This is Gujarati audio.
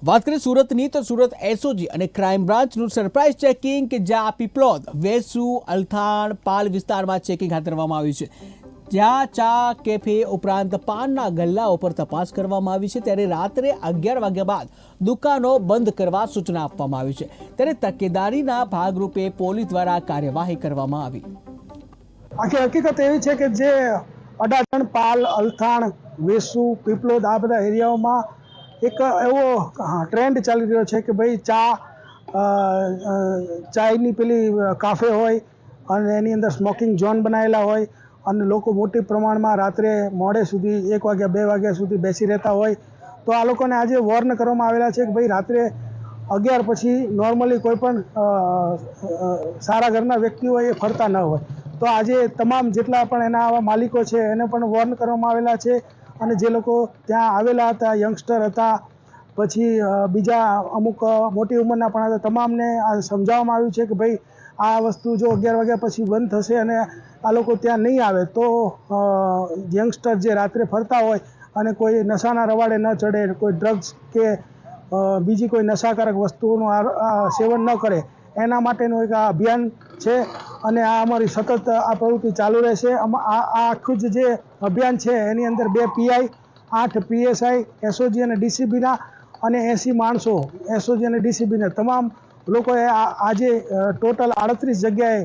વાત કરીએ સુરતની તો સુરત એસઓજી અને ક્રાઇમ બ્રાન્ચનું સરપ્રાઇઝ ચેકિંગ કે જ્યાં પીપલોદ, વેસુ, અલથાણ, પાલ વિસ્તારમાં ચેકિંગ હાથ ધરવામાં આવ્યું છે, જ્યાં ચા કેફે ઉપરાંત પાનના ગલ્લા ઉપર તપાસ કરવામાં આવી છે। ત્યારે રાત્રે 11 વાગ્યા બાદ દુકાનો બંધ કરવા સૂચના આપવામાં આવી છે। ત્યારે તકેદારીના ભાગરૂપે પોલીસ દ્વારા કાર્યવાહી કરવામાં આવી। આખી હકીકત એવી છે કે જે અડાજણ, પાલ, અલથાણ, વેસુ, પીપલોદ આ બધા એરિયાઓમાં એક એવો ટ્રેન્ડ ચાલી રહ્યો છે કે ભાઈ ચાયની પેલી કાફે હોય અને એની અંદર સ્મોકિંગ ઝોન બનાવેલા હોય અને લોકો મોટી પ્રમાણમાં રાત્રે મોડે સુધી 1 વાગ્યા 2 વાગ્યા સુધી બેસી રહેતા હોય, તો આ લોકોને આજે વોર્ન કરવામાં આવેલા છે કે ભાઈ રાત્રે 11 પછી નોર્મલી કોઈ પણ સારા ઘરના વ્યક્તિ હોય એ ફરતા ન હોય। તો આજે તમામ જેટલા પણ એના આવા માલિકો છે એને પણ વોર્ન કરવામાં આવેલા છે અને જે લોકો ત્યાં આવેલા હતા, યંગસ્ટર હતા, પછી બીજા અમુક મોટી ઉંમરના પણ હતા, તમામને આ સમજાવવામાં આવ્યું છે કે ભાઈ આ વસ્તુ જો 11 વાગ્યા પછી બંધ થશે અને આ લોકો ત્યાં નહીં આવે તો યંગસ્ટર જે રાત્રે ફરતા હોય અને કોઈ નશાના રવાડે ન ચડે, કોઈ ડ્રગ્સ કે બીજી કોઈ નશાકારક વસ્તુઓનું સેવન ન કરે, એના માટેનું એક આ અભિયાન છે અને આ અમારી સતત આ પ્રવૃત્તિ ચાલુ રહેશે। આ આખું જે અભિયાન છે એની અંદર 2 પીઆઈ, 8 પીએસઆઈ, એસઓજી અને ડીસીબીના અને 80 માણસો એસઓજી અને ડીસીબીના તમામ લોકોએ આજે ટોટલ 38 જગ્યાએ